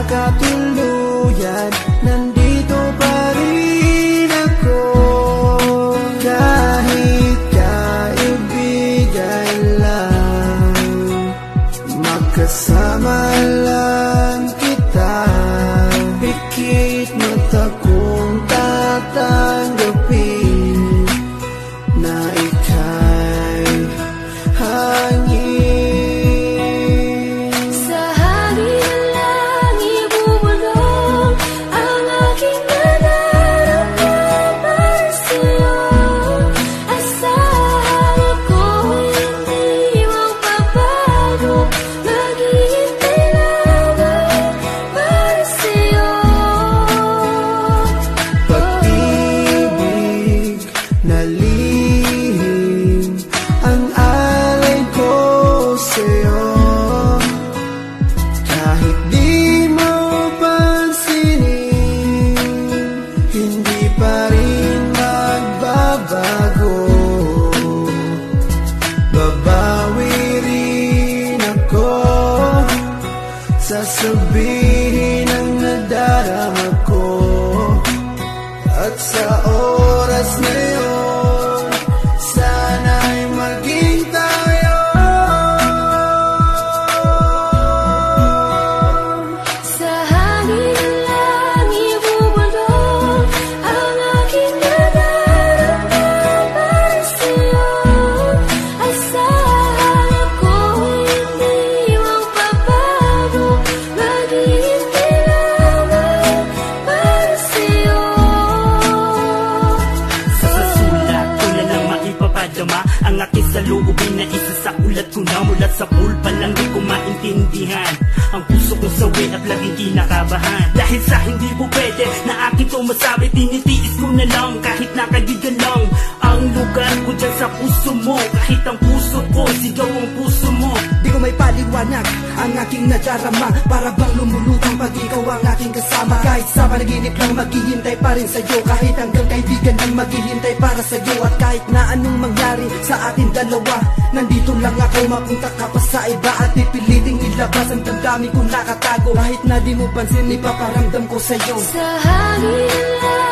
makatuluyan, nandito pa rin ako. Kahit kaibigan lang, magkasama lang kita. Pikit mata kong tatanggapin na ika'y hangin. Sa hangin lang ibubulong ang aking nararamdaman para sa'yo. Asahan ako hindi magbabago, maghihintay lamang para sa'yo. Pag-ibig na lihim ang alay ko sa'yo. Kahit di mo pansinin, hindi pa rin magbabago. Babawi rin ako, sasabihin ang nadarama ko. At sa oras na yun, sana'y maging tayo. Sa hangin lang ibubulong ang aking nararamdaman para sa'yo. Asahan ako hindi magbabago, maghihintay lamang para sa'yo. Sa sulat ko na lang maipapadama ang aking saloobin na isa sa ulat ko na. Mula sa pulpa lang di ko maintindihan ang puso kong sawi at laging kinakabahan. Dahil sa hindi po pwede na akin to masabi, tinitiis ko na lang kahit nakaibigan lang ang lugar ko dyan sa puso mo. Kahit ang puso ko, sigaw ang puso mo. Di ko may paliwanag ang aking nadarama, para bang lumulutang pag ikaw ang aking kasama. Kahit sa panaginip lang maghihintay pa rin sa'yo, kahit hanggang kaibigan lang maghihintay para sa'yo. At kahit na anong mangyari sa ating dalawa, nandito lang ako, mapunta ka pa sa iba at pipiliting ilabas ang damdamin kong nakatago. Kahit na di mo pansin, ipaparamdam ko sa'yo. Sa hangin lang